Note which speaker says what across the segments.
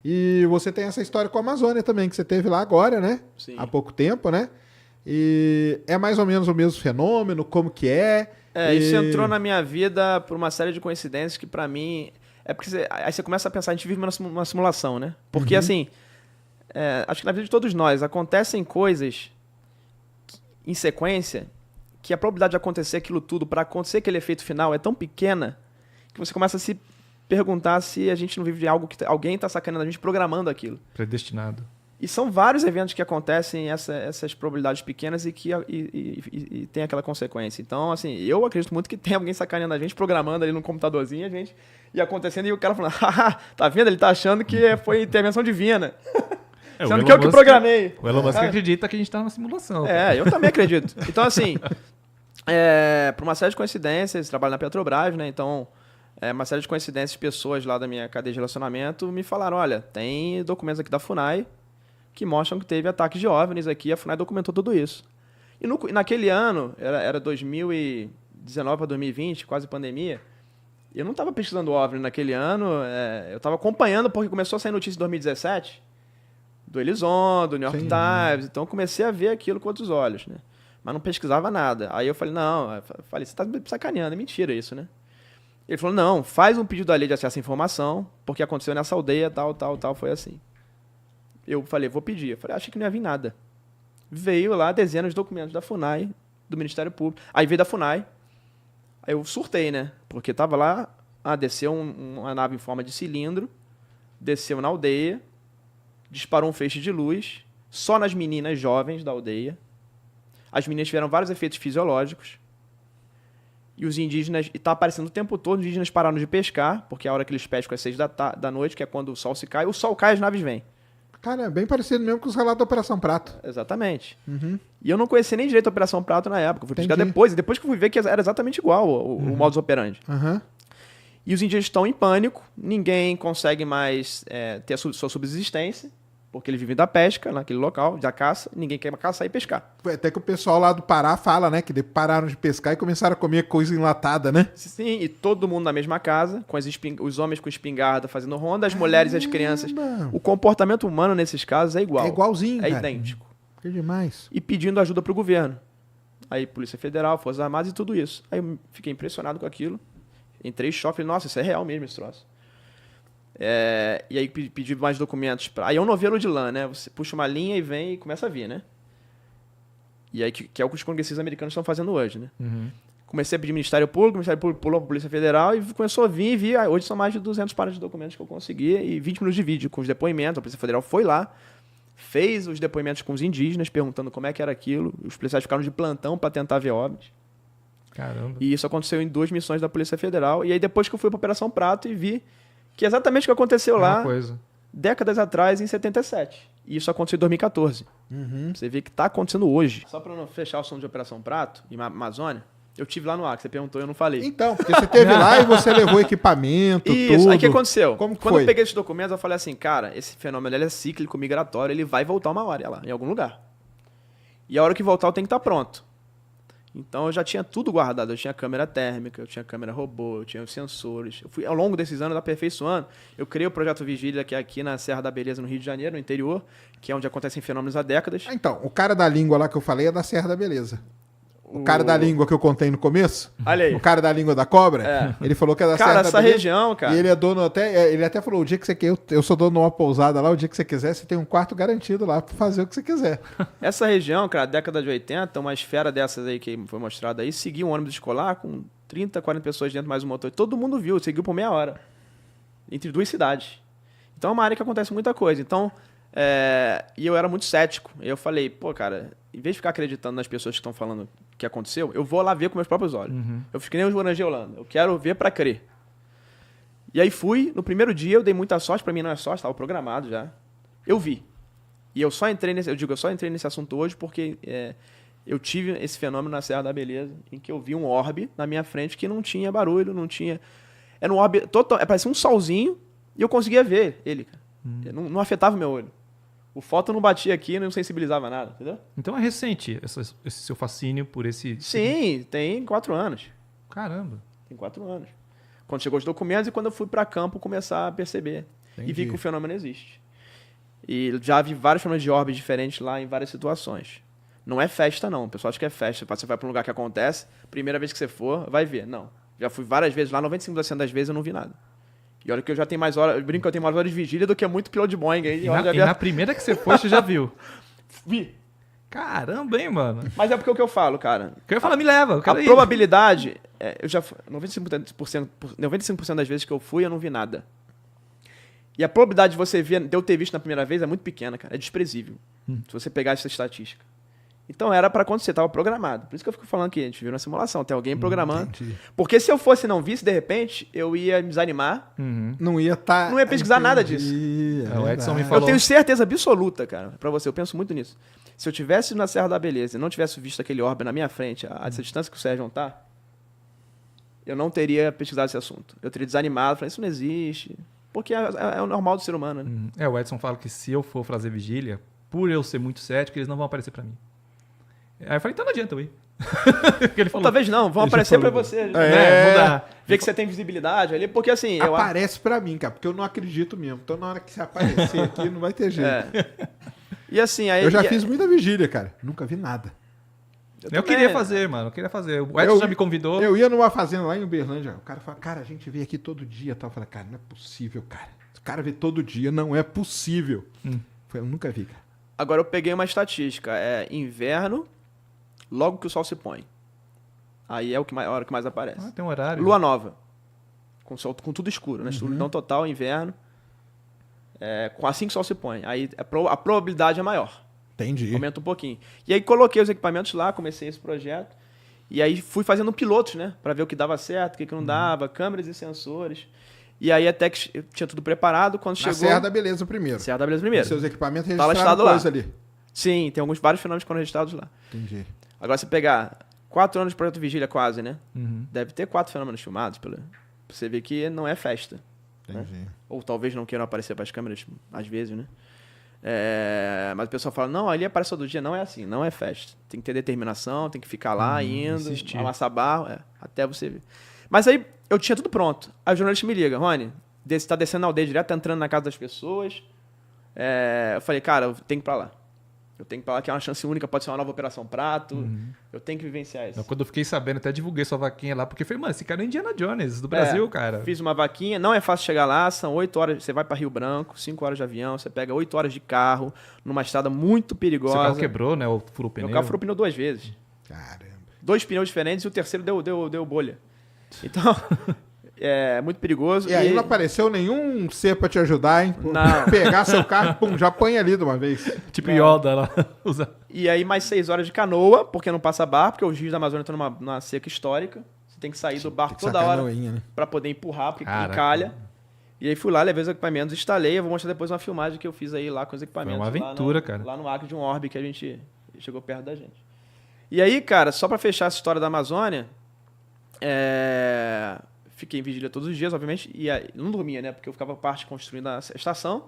Speaker 1: E você tem essa história com a Amazônia também, que você teve lá agora, né?
Speaker 2: Sim.
Speaker 1: Há pouco tempo, né? E é mais ou menos o mesmo fenômeno, como que é?
Speaker 2: Isso entrou na minha vida por uma série de coincidências que pra mim... É porque aí você começa a pensar, a gente vive numa simulação, né? Porque assim, acho que na vida de todos nós acontecem coisas em sequência que a probabilidade de acontecer aquilo tudo, pra acontecer aquele efeito final é tão pequena que você começa a se perguntar se a gente não vive de algo que alguém tá sacaneando a gente programando aquilo.
Speaker 3: Predestinado.
Speaker 2: E são vários eventos que acontecem essas probabilidades pequenas e que e tem aquela consequência. Então, assim, eu acredito muito que tem alguém sacaneando a gente, programando ali no computadorzinho a gente, e acontecendo, e o cara falando, haha, tá vendo? Ele tá achando que foi intervenção divina. Sendo que eu que programei.
Speaker 3: O Elon Musk acredita que a gente tá numa simulação.
Speaker 2: Eu também acredito. Então, assim, por uma série de coincidências, trabalho na Petrobras, né? Então, uma série de coincidências, pessoas lá da minha cadeia de relacionamento me falaram, olha, tem documentos aqui da FUNAI que mostram que teve ataques de OVNIs aqui, a FUNAI documentou tudo isso. E naquele ano, era 2019 para 2020, quase pandemia, eu não estava pesquisando OVNI naquele ano, eu estava acompanhando porque começou a sair notícia em 2017, do Elizondo, do New York Times, então eu comecei a ver aquilo com outros olhos, né? Mas não pesquisava nada. Aí eu falei, você está me sacaneando, é mentira isso, né? Ele falou, não, faz um pedido à lei de acesso à informação, porque aconteceu nessa aldeia, tal, foi assim. Eu falei, vou pedir. Eu falei, achei que não ia vir nada. Veio lá dezenas de documentos da FUNAI, do Ministério Público. Aí veio da FUNAI. Aí eu surtei, né? Porque tava lá, desceu uma nave em forma de cilindro, desceu na aldeia, disparou um feixe de luz, só nas meninas jovens da aldeia. As meninas tiveram vários efeitos fisiológicos. E os indígenas, e tá aparecendo o tempo todo, os indígenas pararam de pescar, porque a hora que eles pescam é 6 da noite, que é quando o sol se cai. O sol cai, as naves vêm.
Speaker 1: Cara, é bem parecido mesmo com os relatos da Operação Prato.
Speaker 2: Exatamente. E eu não conhecia nem direito a Operação Prato na época. Eu fui pesquisar depois que eu fui ver que era exatamente igual o modus operandi. E os indígenas estão em pânico, ninguém consegue mais ter a sua subsistência, porque eles vivem da pesca naquele local, da caça, ninguém quer caçar e pescar.
Speaker 1: Até que o pessoal lá do Pará fala, né, que pararam de pescar e começaram a comer coisa enlatada, né?
Speaker 2: Sim, e todo mundo na mesma casa, com os homens com espingarda fazendo ronda, as mulheres e as crianças. O comportamento humano nesses casos é igual.
Speaker 1: É igualzinho,
Speaker 2: É
Speaker 1: cara.
Speaker 2: idêntico.
Speaker 1: Que demais.
Speaker 2: E pedindo ajuda pro governo. Aí Polícia Federal, Forças Armadas e tudo isso. Aí eu fiquei impressionado com aquilo. Entrei em choque, falei, nossa, isso é real mesmo esse troço. E aí pedi mais documentos. Aí é um novelo de lã, né? Você puxa uma linha e vem e começa a vir, né? E aí que é o que os congressistas americanos estão fazendo hoje, né? Comecei a pedir Ministério Público pulou para a Polícia Federal e começou a vir e vi. Hoje são mais de 200 páginas de documentos que eu consegui e 20 minutos de vídeo com os depoimentos. A Polícia Federal foi lá, fez os depoimentos com os indígenas, perguntando como é que era aquilo. Os policiais ficaram de plantão para tentar ver OVNIs.
Speaker 3: Caramba.
Speaker 2: E isso aconteceu em 2 missões da Polícia Federal. E aí depois que eu fui para Operação Prato e vi que é exatamente o que aconteceu lá décadas atrás, em 77. E isso aconteceu em 2014. Você vê que está acontecendo hoje. Só para não fechar o som de Operação Prato, em Amazônia, eu tive lá no Acre, você perguntou e eu não falei.
Speaker 1: Então, porque você esteve lá e você levou equipamento,
Speaker 2: isso,
Speaker 1: tudo.
Speaker 2: Aí o que aconteceu?
Speaker 1: Como que
Speaker 2: Quando
Speaker 1: foi?
Speaker 2: eu peguei esses documentos, eu falei assim, cara, esse fenômeno ele é cíclico, migratório, ele vai voltar uma hora lá, em algum lugar. E a hora que voltar eu tenho que estar pronto. Então eu já tinha tudo guardado, eu tinha câmera térmica, eu tinha câmera robô, eu tinha os sensores. Eu fui, ao longo desses anos, aperfeiçoando. Eu criei o Projeto Vigília, que é aqui na Serra da Beleza, no Rio de Janeiro, no interior, que é onde acontecem fenômenos há décadas.
Speaker 1: Então, o cara da língua lá que eu falei é da Serra da Beleza. O cara da língua que eu contei no começo,
Speaker 2: olha aí.
Speaker 1: O cara da língua da cobra, ele falou que é da
Speaker 2: Cara,
Speaker 1: Serra da
Speaker 2: essa
Speaker 1: Beleza.
Speaker 2: região, cara.
Speaker 1: E ele é dono ele até falou, o dia que você quer, eu sou dono de uma pousada lá, o dia que você quiser, você tem um quarto garantido lá pra fazer o que você quiser.
Speaker 2: Essa região, cara, década de 80, uma esfera dessas aí que foi mostrada aí, seguiu um ônibus escolar com 30, 40 pessoas dentro, mais um motor. Todo mundo viu, seguiu por meia hora. Entre 2 cidades. Então é uma área que acontece muita coisa. Então, e eu era muito cético. E eu falei, pô, cara, em vez de ficar acreditando nas pessoas que estão falando que aconteceu, eu vou lá ver com meus próprios olhos. Eu fiquei nem os Guarani Holanda. Eu quero ver pra crer. E aí fui, no primeiro dia eu dei muita sorte, pra mim não é sorte, estava programado já. Eu vi. E eu só entrei nesse assunto hoje porque eu tive esse fenômeno na Serra da Beleza, em que eu vi um orbe na minha frente que não tinha barulho, não tinha... Era um orbe total, parecia um solzinho e eu conseguia ver ele, cara. Não afetava o meu olho. O fóton não batia aqui, não sensibilizava nada, entendeu?
Speaker 3: Então é recente esse seu fascínio por esse...
Speaker 2: Sim, tem 4 anos.
Speaker 3: Caramba.
Speaker 2: Tem 4 anos. Quando chegou os documentos e quando eu fui para campo começar a perceber. e
Speaker 1: Entendi.
Speaker 2: vi que o fenômeno existe. E já vi vários fenômenos de orbes diferentes lá em várias situações. Não é festa, não. O pessoal acha que é festa. Você vai para um lugar que acontece, primeira vez que você for, vai ver. Não. Já fui várias vezes lá, 95% das vezes eu não vi nada. E olha que eu já tenho mais horas, eu brinco que eu tenho mais horas de vigília do que muito piloto de Boeing aí.
Speaker 3: E
Speaker 2: Olha, já vi
Speaker 3: na primeira que você foi, você já viu.
Speaker 2: vi.
Speaker 3: Caramba, hein, mano.
Speaker 2: Mas é porque é o que eu falo, cara.
Speaker 3: Eu ia falar, me leva. Eu
Speaker 2: A
Speaker 3: quero ir.
Speaker 2: probabilidade, eu já 95% das vezes que eu fui, eu não vi nada. E a probabilidade de você ver, de eu ter visto na primeira vez é muito pequena, cara. É desprezível. Se você pegar essa estatística. Então era pra acontecer, tava programado. Por isso que eu fico falando que a gente viu na simulação, tem alguém programando.
Speaker 1: Entendi.
Speaker 2: Porque se eu fosse e não visse, de repente, eu ia me desanimar.
Speaker 3: Uhum.
Speaker 1: Não ia estar.
Speaker 2: Não ia pesquisar nada disso.
Speaker 3: O Edson me
Speaker 2: Eu
Speaker 3: falou.
Speaker 2: tenho certeza absoluta, cara, pra você, eu penso muito nisso. Se eu tivesse na Serra da Beleza e não tivesse visto aquele orbe na minha frente, a essa distância que o Sérgio tá, eu não teria pesquisado esse assunto. Eu teria desanimado, falei, isso não existe. Porque é o normal do ser humano, né?
Speaker 3: O Edson fala que se eu for fazer vigília, por eu ser muito cético, eles não vão aparecer pra mim. Aí eu falei, então não adianta eu ir. Porque ele falou,
Speaker 2: Talvez não, vão
Speaker 1: Ele já
Speaker 2: aparecer pra
Speaker 1: falou.
Speaker 2: você.
Speaker 3: né, mudar.
Speaker 2: Ver que você tem visibilidade ali, porque assim, eu acho.
Speaker 1: Aparece pra mim, cara, porque eu não acredito mesmo. Então na hora que você aparecer aqui, não vai ter jeito.
Speaker 2: É. E assim, aí.
Speaker 1: Eu já fiz muita vigília, cara. Nunca vi nada.
Speaker 3: Eu
Speaker 2: também-
Speaker 3: queria fazer, mano. Eu queria fazer. O Edson já me convidou.
Speaker 1: Eu ia numa fazenda lá em Uberlândia. O cara fala, cara, a gente vê aqui todo dia. Tal. Eu falei, cara, não é possível, cara. O cara vê todo dia, não é possível. Eu falei, eu nunca vi, cara.
Speaker 2: Agora eu peguei uma estatística. É inverno, logo que o sol se põe. Aí é a hora que mais aparece.
Speaker 3: Ah, tem um horário.
Speaker 2: Lua nova. Com tudo escuro, né? Escuridão total, inverno. Assim que o sol se põe. Aí a probabilidade é maior.
Speaker 1: Entendi.
Speaker 2: Aumenta um pouquinho. E aí coloquei os equipamentos lá, comecei esse projeto. E aí fui fazendo pilotos, né? Pra ver o que dava certo, o que não dava, câmeras e sensores. E aí até que eu tinha tudo preparado, quando
Speaker 1: Na
Speaker 2: chegou...
Speaker 1: Serra da Beleza primeiro.
Speaker 2: Serra da Beleza primeiro.
Speaker 1: Seus equipamentos
Speaker 2: Tá
Speaker 1: registraram
Speaker 2: listado lá.
Speaker 1: coisa ali.
Speaker 2: Sim, tem vários fenômenos que foram registrados lá.
Speaker 1: Entendi.
Speaker 2: Agora, se pegar 4 anos de projeto Vigília quase, né?
Speaker 3: Uhum.
Speaker 2: Deve ter 4 fenômenos filmados, pra você ver que não é festa.
Speaker 1: Entendi.
Speaker 2: Ou talvez não queiram aparecer para as câmeras, às vezes, né? Mas o pessoal fala, não, ali aparece todo dia. Não é assim, não é festa. Tem que ter determinação, tem que ficar lá, indo,
Speaker 3: insistir.
Speaker 2: amassar barro, até você ver. Mas aí, eu tinha tudo pronto. Aí o jornalista me liga, Rony, você tá descendo na aldeia direto, tá entrando na casa das pessoas. Eu falei, cara, eu tenho que ir pra lá. Eu tenho que ir pra lá, que é uma chance única, pode ser uma nova Operação Prato. Eu tenho que vivenciar isso.
Speaker 3: Quando eu fiquei sabendo, até divulguei sua vaquinha lá, porque eu falei, mano, esse cara é Indiana Jones do Brasil, cara.
Speaker 2: Fiz uma vaquinha, não é fácil chegar lá, são 8 horas, você vai para Rio Branco, 5 horas de avião, você pega 8 horas de carro, numa estrada muito perigosa.
Speaker 3: Seu carro quebrou, né? Ou furou o pneu.
Speaker 2: Meu carro furou o pneu 2 vezes.
Speaker 1: Caramba.
Speaker 2: 2 pneus diferentes e o terceiro deu bolha. Então, é muito perigoso.
Speaker 1: E aí não apareceu nenhum ser pra te ajudar, hein? Pô,
Speaker 2: Não.
Speaker 1: Pegar seu carro, pum, já põe ali de uma vez.
Speaker 3: Tipo Yoda lá. Usa.
Speaker 2: E aí mais 6 horas de canoa, porque não passa barco, porque os rios da Amazônia estão numa seca histórica. Você tem que sair do barco toda hora
Speaker 1: Né?
Speaker 2: para poder empurrar, porque
Speaker 3: Caraca.
Speaker 2: encalha. E aí fui lá, levei os equipamentos, instalei. Eu vou mostrar depois uma filmagem que eu fiz aí lá com os equipamentos.
Speaker 3: Foi uma aventura,
Speaker 2: lá
Speaker 3: cara.
Speaker 2: Lá no Acre de um orbe que a gente chegou perto da gente. E aí, cara, só para fechar essa história da Amazônia, fiquei em vigília todos os dias, obviamente, e aí, não dormia, né? Porque eu ficava parte construindo a estação.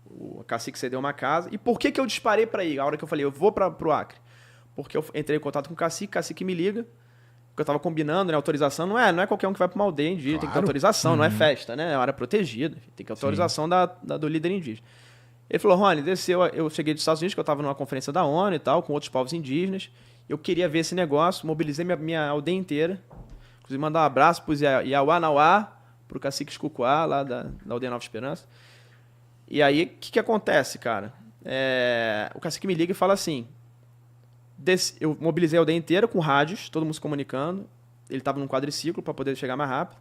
Speaker 2: O cacique cedeu uma casa. E por que eu disparei para ir? A hora que eu falei, eu vou pro Acre. Porque eu entrei em contato com o cacique me liga. Porque eu tava combinando, né? Autorização não é qualquer um que vai pra uma aldeia indígena, tem que ter
Speaker 1: Claro.
Speaker 2: autorização, não é festa, né? É uma área protegida, tem que ter autorização do líder indígena. Ele falou, Rony, desceu, eu cheguei dos Estados Unidos, que eu tava numa conferência da ONU e tal, com outros povos indígenas. Eu queria ver esse negócio, mobilizei minha aldeia inteira. Inclusive, mandar um abraço pros Iauá-Nauá, pro cacique Escucuá, lá da aldeia Nova Esperança. E aí, o que acontece, cara? O cacique me liga e fala assim, eu mobilizei a aldeia inteira com rádios, todo mundo se comunicando. Ele estava num quadriciclo para poder chegar mais rápido.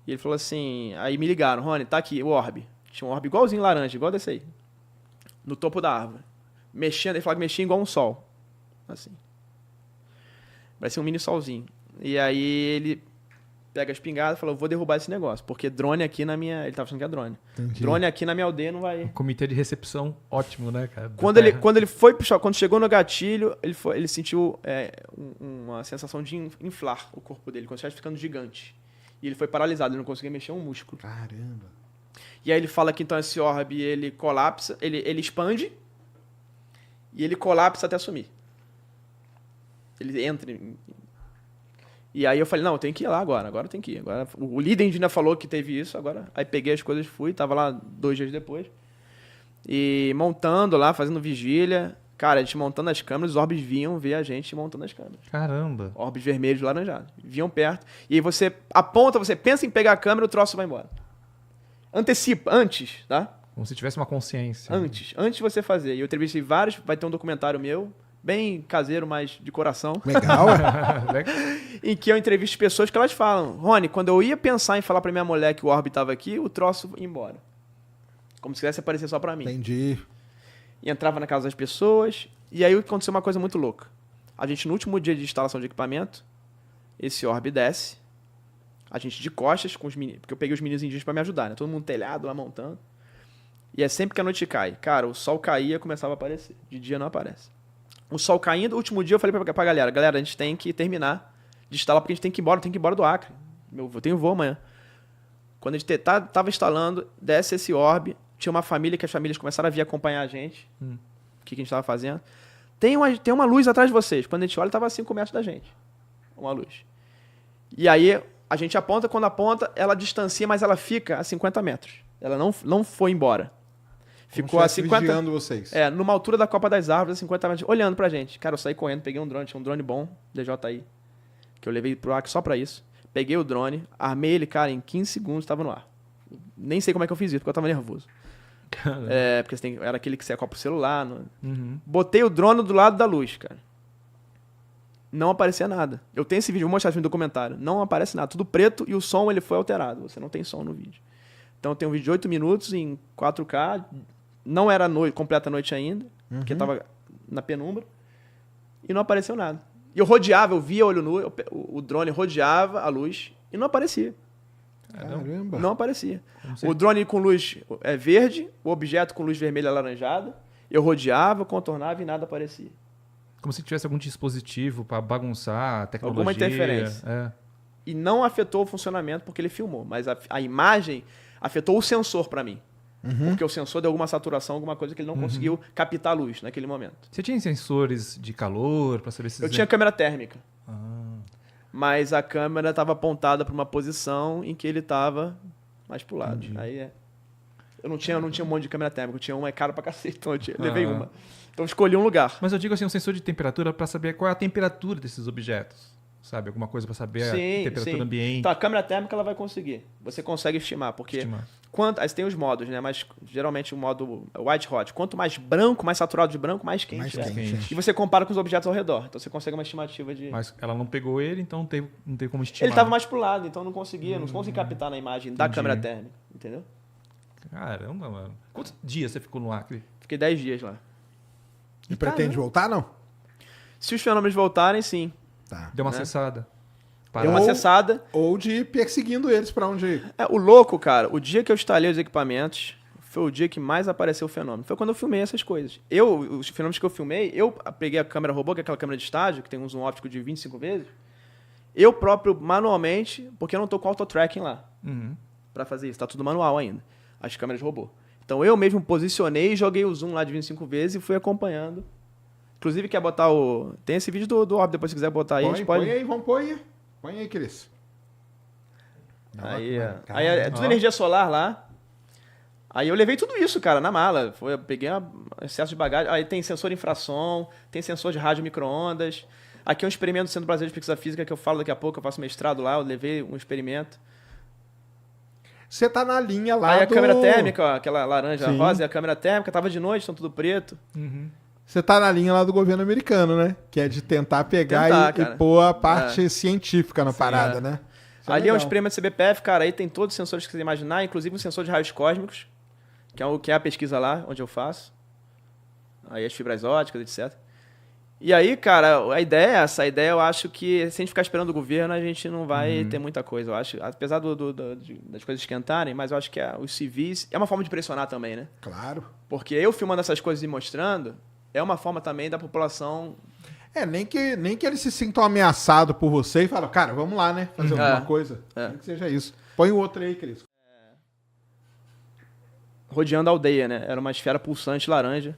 Speaker 2: E ele falou assim, aí me ligaram, Rony, tá aqui, o orbe. Tinha um orbe igualzinho laranja, igual desse aí. No topo da árvore. Mexendo, ele falou que mexia igual um sol. Assim. Parecia um mini solzinho. E aí ele pega a espingarda e falou, vou derrubar esse negócio. Porque drone aqui na minha... Ele tava achando que é drone.
Speaker 1: Entendi.
Speaker 2: Drone aqui na minha aldeia não vai...
Speaker 3: Comitê de recepção ótimo, né, cara? Da
Speaker 2: Quando
Speaker 3: terra.
Speaker 2: ele foi puxar, quando chegou no gatilho, ele sentiu uma sensação de inflar o corpo dele, como se estivesse ficando gigante. E ele foi paralisado, ele não conseguia mexer um músculo.
Speaker 1: Caramba.
Speaker 2: E aí ele fala que então esse orbe, ele colapsa, ele expande e ele colapsa até sumir. Ele entra. E aí eu falei, não, eu tenho que ir lá agora eu tenho que ir. Agora, o líder ainda falou que teve isso, agora. Aí peguei as coisas e fui, tava lá 2 dias depois. E montando lá, fazendo vigília. Cara, a gente montando as câmeras, os orbes vinham ver a gente montando as câmeras.
Speaker 3: Caramba.
Speaker 2: Orbes vermelhos, laranjados. Vinham perto. E aí você aponta, você pensa em pegar a câmera, o troço vai embora. Antecipa, antes, tá?
Speaker 3: Como se tivesse uma consciência.
Speaker 2: Antes de você fazer. E eu entrevistei vários, vai ter um documentário meu, bem caseiro, mas de coração,
Speaker 1: Legal.
Speaker 3: Legal.
Speaker 2: em que eu entrevisto pessoas que elas falam, Rony, quando eu ia pensar em falar pra minha mulher que o orbe tava aqui, o troço ia embora. Como se quisesse aparecer só pra mim.
Speaker 1: Entendi.
Speaker 2: E entrava na casa das pessoas, e aí aconteceu uma coisa muito louca. A gente, no último dia de instalação de equipamento, esse orbe desce, a gente de costas, com os meninos, porque eu peguei os meninos indígenas pra me ajudar, né? Todo mundo telhado lá montando. E é sempre que a noite cai. Cara, o sol caía, começava a aparecer. De dia não aparece. O sol caindo, o último dia eu falei pra galera, a gente tem que terminar de instalar, porque a gente tem que ir embora do Acre. Eu tenho voo amanhã. Quando a gente tava instalando, desce esse orbe, tinha uma família que as famílias começaram a vir acompanhar a gente. O que a gente tava fazendo. Tem uma luz atrás de vocês. Quando a gente olha, tava a 5 metros da gente. Uma luz. E aí, a gente aponta, quando aponta, ela distancia, mas ela fica a 50 metros. Ela não foi embora. Ficou a 50...
Speaker 1: vigiando vocês.
Speaker 2: numa altura da Copa das Árvores, a 50 metros, olhando pra gente. Cara, eu saí correndo, peguei um drone, tinha um drone bom, DJI, que eu levei pro Acre só pra isso. Peguei o drone, armei ele, cara, em 15 segundos tava no ar. Nem sei como é que eu fiz isso, porque eu tava nervoso. Porque era aquele que você acopla o celular. Botei o drone do lado da luz, cara. Não aparecia nada. Eu tenho esse vídeo, vou mostrar no documentário. Não aparece nada, tudo preto e o som ele foi alterado. Você não tem som no vídeo. Então tem um vídeo de 8 minutos em 4K. Não era completa noite ainda, porque tava na penumbra. E não apareceu nada. E eu rodeava, eu via olho nu, o drone rodeava a luz e não aparecia.
Speaker 1: Caramba.
Speaker 2: Não aparecia. O drone com luz verde, o objeto com luz vermelha alaranjada. Eu rodeava, contornava e nada aparecia.
Speaker 3: Como se tivesse algum dispositivo para bagunçar a tecnologia.
Speaker 2: Alguma interferência. E não afetou o funcionamento porque ele filmou. Mas a imagem afetou o sensor para mim. Porque o sensor deu alguma saturação, alguma coisa que ele não conseguiu captar a luz naquele momento.
Speaker 3: Você tinha sensores de calor para saber se...
Speaker 2: Eu tinha câmera térmica. Mas a câmera estava apontada para uma posição em que ele estava mais pro lado. Aí eu não tinha um monte de câmera térmica, eu tinha uma, é caro pra cacete, então eu levei uma. Então eu escolhi um lugar.
Speaker 3: Mas eu digo assim, um sensor de temperatura para saber qual é a temperatura desses objetos. Sabe? Alguma coisa para saber a temperatura ambiente.
Speaker 2: Então a câmera térmica ela vai conseguir. Você consegue estimar, porque aí você tem os modos, né? Mas geralmente o modo white hot. Quanto mais branco, mais saturado de branco, mais quente. E você compara com os objetos ao redor. Então você consegue uma estimativa de...
Speaker 3: Mas ela não pegou ele, então não teve como estimar.
Speaker 2: Ele estava mais pro lado, então não conseguia captar na imagem da câmera térmica. Entendeu?
Speaker 3: Caramba, mano. Quantos dias você ficou no Acre?
Speaker 2: Fiquei 10 dias lá.
Speaker 1: E pretende voltar, não?
Speaker 2: Se os fenômenos voltarem, sim.
Speaker 1: Tá.
Speaker 3: Deu uma acessada.
Speaker 2: Deu uma acessada.
Speaker 1: Ou de ir perseguindo eles pra onde ir.
Speaker 2: O louco, cara, o dia que eu instalei os equipamentos foi o dia que mais apareceu o fenômeno. Foi quando eu filmei essas coisas. Os fenômenos que eu filmei, eu peguei a câmera robô, que é aquela câmera de estágio, que tem um zoom óptico de 25 vezes. Eu próprio, manualmente, porque eu não tô com auto-tracking lá. Pra fazer isso. Tá tudo manual ainda. As câmeras robô. Então eu mesmo posicionei e joguei o zoom lá de 25 vezes e fui acompanhando. Inclusive, quer botar o... Tem esse vídeo do Orbe, depois se quiser botar aí, a gente pode...
Speaker 1: Põe aí, vamos pôr aí. Põe aí, Cris.
Speaker 2: Aí é tudo energia solar lá. Aí eu levei tudo isso, cara, na mala. Eu peguei excesso de bagagem. Aí tem sensor de infrasom, tem sensor de rádio micro-ondas. Aqui é um experimento do Centro Brasileiro de Pesquisa Física que eu falo daqui a pouco, eu faço mestrado lá, eu levei um experimento.
Speaker 1: Você tá na linha lá
Speaker 2: aí a câmera térmica, ó, aquela laranja rosa, e a câmera térmica tava de noite, estão tudo preto.
Speaker 1: Você tá na linha lá do governo americano, né? Que é de tentar pegar e pôr a parte científica na parada, né?
Speaker 2: Ali é um experimento CBPF, cara, aí tem todos os sensores que você imaginar, inclusive um sensor de raios cósmicos, que é a pesquisa lá, onde eu faço. Aí as fibras óticas, etc. E aí, cara, a ideia é essa. A ideia, eu acho que se a gente ficar esperando o governo, a gente não vai ter muita coisa. Eu acho, apesar das coisas esquentarem, mas eu acho que os civis... É uma forma de pressionar também, né?
Speaker 1: Claro.
Speaker 2: Porque eu filmando essas coisas e mostrando, é uma forma também da população...
Speaker 1: Nem que eles se sintam ameaçados por você e falam, cara, vamos lá, né? Fazer alguma coisa. Nem que seja isso. Põe o outro aí, Cris.
Speaker 2: Rodeando a aldeia, né? Era uma esfera pulsante laranja.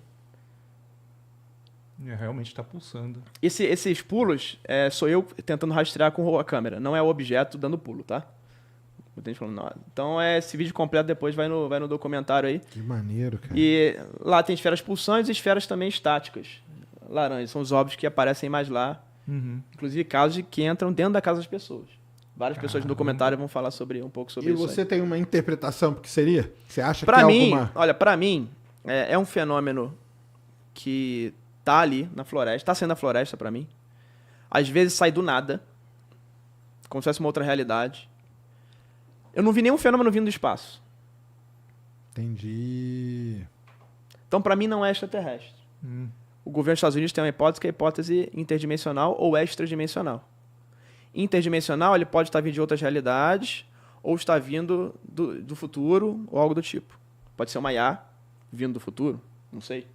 Speaker 3: Realmente tá pulsando.
Speaker 2: Esses pulos sou eu tentando rastrear com a câmera, não é o objeto dando pulo, tá? Muita gente falando, não. Então esse vídeo completo depois vai no documentário aí.
Speaker 1: Que maneiro, cara.
Speaker 2: E lá tem esferas pulsantes e esferas também estáticas. Laranjas, são os óbvios que aparecem mais lá. Inclusive casos que entram dentro da casa das pessoas. Várias pessoas no documentário vão falar um pouco sobre isso.
Speaker 1: E você tem uma interpretação porque seria? Você acha
Speaker 2: pra
Speaker 1: que
Speaker 2: mim,
Speaker 1: alguma...
Speaker 2: olha, pra mim, é um fenômeno que tá ali na floresta, tá sendo a floresta pra mim. Às vezes sai do nada, como se fosse uma outra realidade. Eu não vi nenhum fenômeno vindo do espaço.
Speaker 1: Entendi.
Speaker 2: Então, pra mim, não é extraterrestre. O governo dos Estados Unidos tem uma hipótese que é a hipótese interdimensional ou extradimensional. Interdimensional, ele pode estar vindo de outras realidades ou estar vindo do futuro ou algo do tipo. Pode ser uma IA vindo do futuro, não sei.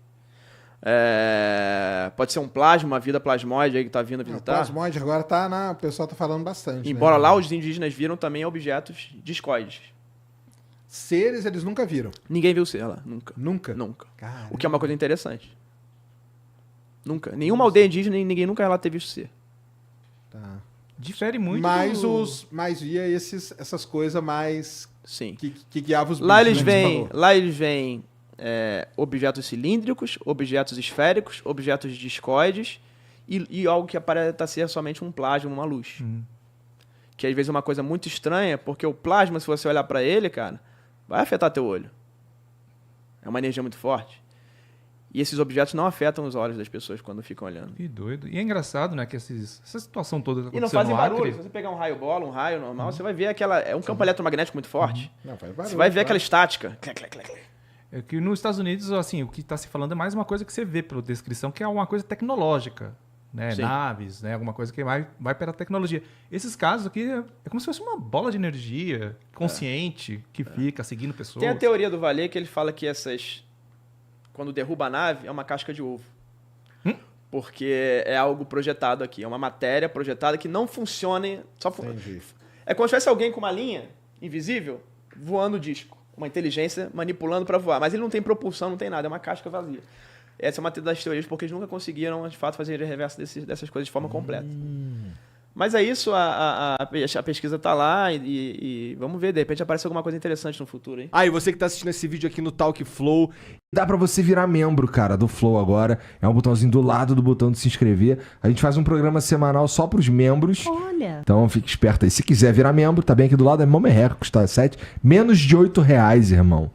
Speaker 2: Pode ser um plasma, uma vida plasmoide aí que está vindo
Speaker 1: O
Speaker 2: visitar.
Speaker 1: plasmoide agora o pessoal tá falando bastante.
Speaker 2: Embora
Speaker 1: né?
Speaker 2: lá os indígenas viram também objetos discoides.
Speaker 1: Seres eles nunca viram.
Speaker 2: Ninguém viu ser lá, nunca.
Speaker 1: Nunca?
Speaker 2: Nunca.
Speaker 1: Caramba.
Speaker 2: O que é uma coisa interessante. Nunca. Nenhuma aldeia indígena, ninguém nunca lá ter visto ser.
Speaker 1: Tá.
Speaker 3: Difere muito
Speaker 1: Mas via essas coisas mais
Speaker 2: Sim.
Speaker 1: que guiavam os bichos.
Speaker 2: Lá eles
Speaker 1: né, que você
Speaker 2: veem,
Speaker 1: falou.
Speaker 2: lá eles veem objetos cilíndricos, objetos esféricos, objetos discoides e algo que aparenta ser somente um plasma, uma luz. Que às vezes é uma coisa muito estranha, porque o plasma, se você olhar para ele, cara, vai afetar teu olho. É uma energia muito forte. E esses objetos não afetam os olhos das pessoas quando ficam olhando.
Speaker 3: Que doido. E é engraçado, né, que essa situação toda
Speaker 2: E não
Speaker 3: aconteceu
Speaker 2: fazem
Speaker 3: no
Speaker 2: barulho.
Speaker 3: Acre.
Speaker 2: Se você pegar um raio bola, um raio normal, você vai ver é um campo eletromagnético muito forte.
Speaker 1: Não, faz barulho,
Speaker 2: Você vai ver
Speaker 1: claro.
Speaker 2: aquela estática. Clec, clec, clec, clec.
Speaker 3: É que nos Estados Unidos, assim, o que está se falando é mais uma coisa que você vê pela descrição, que é uma coisa tecnológica, né?
Speaker 2: Sim.
Speaker 3: Naves, né? Alguma coisa que vai pela tecnologia. Esses casos aqui é como se fosse uma bola de energia consciente que fica seguindo pessoas.
Speaker 2: Tem a teoria do Vallée que ele fala que quando derruba a nave, é uma casca de ovo. Porque é algo projetado aqui. É uma matéria projetada que não funciona.
Speaker 1: Entendi.
Speaker 2: É como se tivesse alguém com uma linha invisível voando o disco. Uma inteligência manipulando para voar. Mas ele não tem propulsão, não tem nada. É uma casca vazia. Essa é uma das teorias, porque eles nunca conseguiram, de fato, fazer reverso dessas coisas de forma completa. Mas é isso, a pesquisa tá lá e vamos ver, de repente aparece alguma coisa interessante no futuro, hein?
Speaker 4: Ah, e você que tá assistindo esse vídeo aqui no Talk Flow, dá pra você virar membro, cara, do Flow agora. É um botãozinho do lado do botão de se inscrever. A gente faz um programa semanal só pros membros.
Speaker 5: Olha.
Speaker 4: Então fique esperto aí. Se quiser virar membro, tá bem aqui do lado, é mão merreca, custa menos de R$8, irmão.